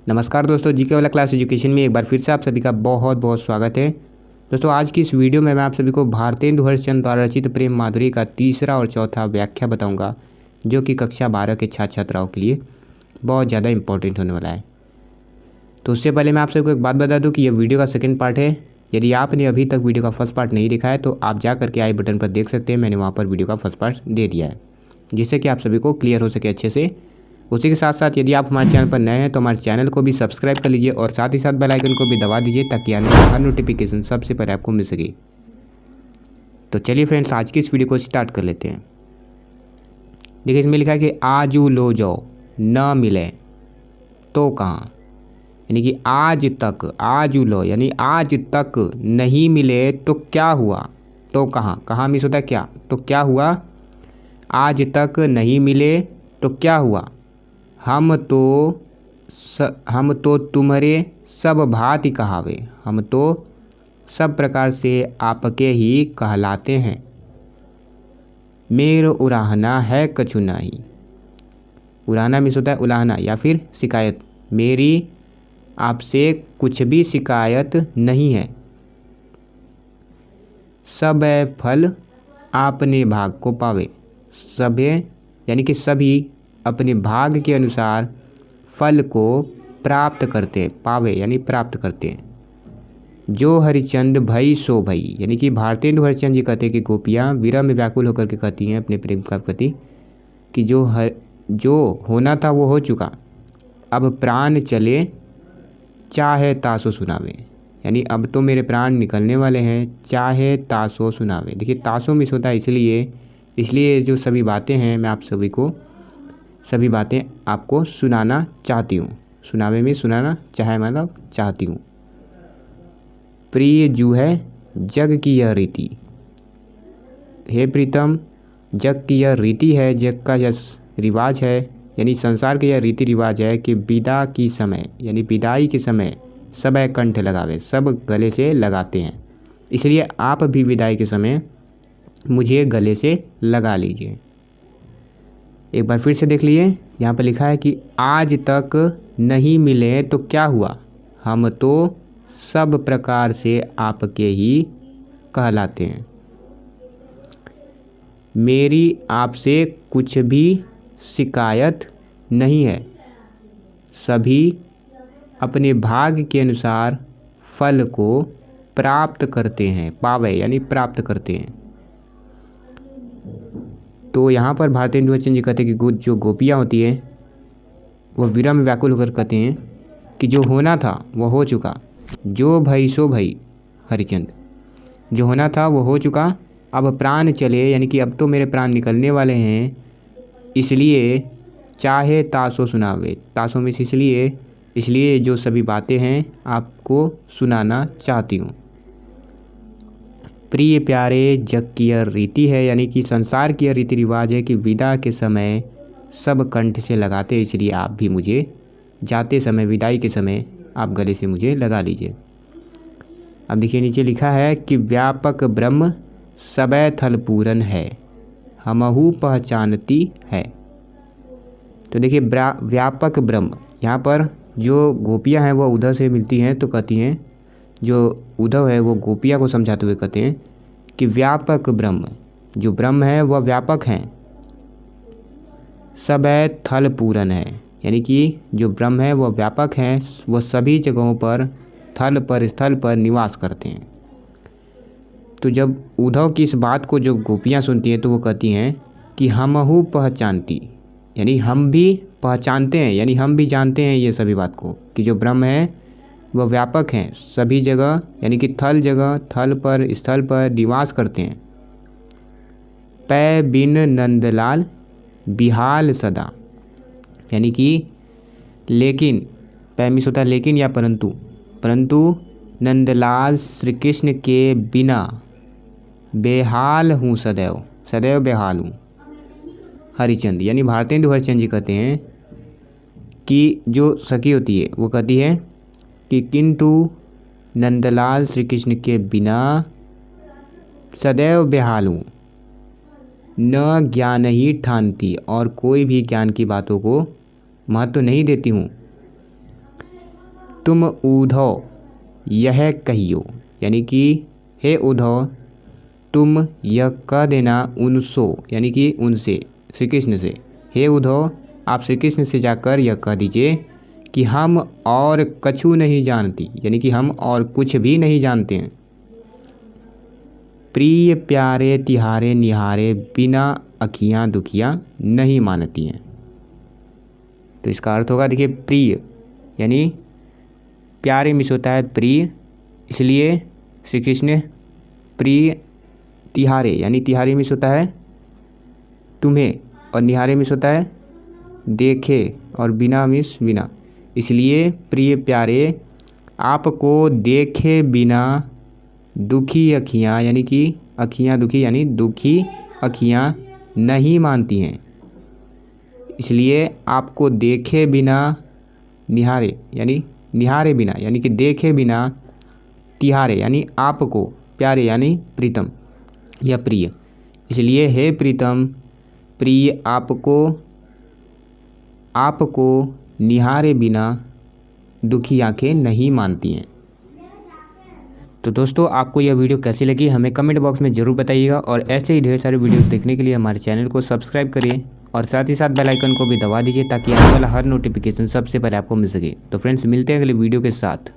नमस्कार दोस्तों, जीके वाला क्लास एजुकेशन में एक बार फिर से आप सभी का बहुत बहुत स्वागत है। दोस्तों, आज की इस वीडियो में मैं आप सभी को भारतेंदु हरिश्चंद्र द्वारा रचित प्रेम माधुरी का तीसरा और चौथा व्याख्या बताऊंगा, जो कि कक्षा 12 के छात्र छात्राओं के लिए बहुत ज़्यादा इंपॉर्टेंट होने वाला है। तो उससे पहले मैं आप सभी को एक बात बता दूँ कि यह वीडियो का सेकेंड पार्ट है। यदि आपने अभी तक वीडियो का फर्स्ट पार्ट नहीं देखा है तो आप जा करके आई बटन पर देख सकते हैं। मैंने वहाँ पर वीडियो का फर्स्ट पार्ट दे दिया है, जिससे कि आप सभी को क्लियर हो सके अच्छे से। उसी के साथ साथ यदि आप हमारे चैनल पर नए हैं तो हमारे चैनल को भी सब्सक्राइब कर लीजिए और साथ ही साथ बेल आइकन को भी दबा दीजिए, ताकि आने वाला हर नोटिफिकेशन सबसे पहले आपको मिल सके। तो चलिए फ्रेंड्स, आज की इस वीडियो को स्टार्ट कर लेते हैं। देखिए, इसमें लिखा है कि आजू लो जाओ न मिले तो कहाँ, यानी कि आज तक, आजू लो यानी आज तक नहीं मिले तो क्या हुआ, तो कहाँ। कहाँ मिस होता है क्या, तो क्या हुआ। आज तक नहीं मिले तो क्या हुआ। हम तो तुम्हारे सब भांति कहावे, हम तो सब प्रकार से आपके ही कहलाते हैं। मेरो उराहना है कछु नहीं। उराहना मिस होता है उलाहना या फिर शिकायत। मेरी आपसे कुछ भी शिकायत नहीं है। सब फल आपने भाग को पावे। सबे यानी कि सभी अपने भाग के अनुसार फल को प्राप्त करते, पावे यानी प्राप्त करते हैं। जो हरिचंद भई सो भई, यानी कि भारतेंदु हरिश्चंद्र जी कहते हैं कि गोपियाँ विरह में व्याकुल होकर के कहती हैं अपने प्रेम का प्रति कि जो होना था वो हो चुका, अब प्राण चले चाहे तासो सुनावे, यानी अब तो मेरे प्राण निकलने वाले हैं, चाहे तासो सुनावे। देखिए, तासो मिस होता है इसलिए जो सभी बातें हैं मैं आप सभी को सभी बातें आपको सुनाना चाहती हूँ। सुनावे में सुनाना, चाहे मतलब चाहती हूँ। प्रिय जू है जग की यह रीति, हे प्रीतम जग की यह रीति है, जग का यह रिवाज है, यानी संसार के यह रीति रिवाज है कि विदा की समय यानी विदाई के समय सब कंठ लगावे, सब गले से लगाते हैं। इसलिए आप भी विदाई के समय मुझे गले से लगा लीजिए। एक बार फिर से देख लीजिए, यहाँ पर लिखा है कि आज तक नहीं मिले तो क्या हुआ, हम तो सब प्रकार से आपके ही कहलाते हैं। मेरी आपसे कुछ भी शिकायत नहीं है। सभी अपने भाग के अनुसार फल को प्राप्त करते हैं, पावे यानी प्राप्त करते हैं। तो यहाँ पर भारतेंदु हरिश्चंद्र जी कहते हैं कि जो गोपियाँ होती हैं वो विरह में व्याकुल होकर कहते हैं कि जो होना था वो हो चुका, जो भई सो भई हरिचंद, जो होना था वो हो चुका, अब प्राण चले यानी कि अब तो मेरे प्राण निकलने वाले हैं, इसलिए चाहे तासो सुनावे। तासो में इसलिए जो सभी बातें हैं आपको सुनाना चाहती हूँ। प्रिय प्यारे जग की यह रीति है, यानी कि संसार की यह रीति रिवाज है कि विदा के समय सब कंठ से लगाते, इसलिए आप भी मुझे जाते समय, विदाई के समय आप गले से मुझे लगा लीजिए। अब देखिए, नीचे लिखा है कि व्यापक ब्रह्म सबै थल पूरन है, हमहु पहचानती है। तो देखिए, व्यापक ब्रह्म, यहाँ पर जो गोपियाँ हैं वो उद्धव से मिलती हैं तो कहती हैं, जो उद्धव है वो गोपिया को समझाते हुए कहते हैं कि व्यापक ब्रह्म, जो ब्रह्म है वह व्यापक हैं, सबै थल पूरन है, यानी कि जो ब्रह्म है वह व्यापक हैं, वह सभी जगहों पर थल पर स्थल पर निवास करते हैं। तो जब उद्धव की इस बात को जो गोपियाँ सुनती हैं तो वो कहती हैं कि हमहु पहचानती, यानी हम भी पहचानते हैं, यानी हम भी जानते हैं ये सभी बात को कि जो ब्रह्म है वह व्यापक हैं, सभी जगह यानी कि थल पर स्थल पर निवास करते हैं। पै बिन नंदलाल बिहाल सदा, यानी कि लेकिन, पै मिस होता है लेकिन या परंतु नंदलाल श्री कृष्ण के बिना बेहाल हूँ, सदैव बेहाल हूँ। हरिचंद यानी भारतेंदु हरिश्चंद्र जी कहते हैं कि जो सखी होती है वो कहती है कि किंतु नंदलाल श्री कृष्ण के बिना सदैव बेहाल हूँ, न ज्ञान ही ठानती, और कोई भी ज्ञान की बातों को महत्व नहीं देती हूँ। तुम उद्धव यह कहियो, यानी कि हे उद्धव तुम यह कह देना उनसो, यानी कि उनसे, श्री कृष्ण से। हे उद्धव आप श्री कृष्ण से जाकर यह कह दीजिए कि हम और कछु नहीं जानती, यानी कि हम और कुछ भी नहीं जानते हैं। प्रिय प्यारे तिहारे निहारे बिना अखियाँ दुखियाँ नहीं मानती हैं। तो इसका अर्थ होगा, देखिए प्रिय यानी प्यारे मिस होता है प्रिय, इसलिए श्री कृष्ण प्रिय तिहारे यानी तिहारे मिस होता है तुम्हें, और निहारे मिस होता है देखे, और बिना मिस बिना, इसलिए प्रिय प्यारे आपको देखे बिना दुखी अखियाँ, यानी कि अखियाँ दुखी यानी दुखी अखियाँ नहीं मानती हैं। इसलिए आपको देखे बिना निहारे यानी निहारे बिना, यानी कि देखे बिना तिहारे यानी आपको, प्यारे यानी प्रीतम या प्रिय, इसलिए हे प्रीतम प्रिय आपको निहारे बिना दुखी आंखें नहीं मानती हैं। तो दोस्तों आपको यह वीडियो कैसी लगी हमें कमेंट बॉक्स में ज़रूर बताइएगा, और ऐसे ही ढेर सारे वीडियोस देखने के लिए हमारे चैनल को सब्सक्राइब करिए और साथ ही साथ बेल आइकन को भी दबा दीजिए ताकि आने वाला हर नोटिफिकेशन सबसे पहले आपको मिल सके। तो फ्रेंड्स मिलते हैं अगले वीडियो के साथ।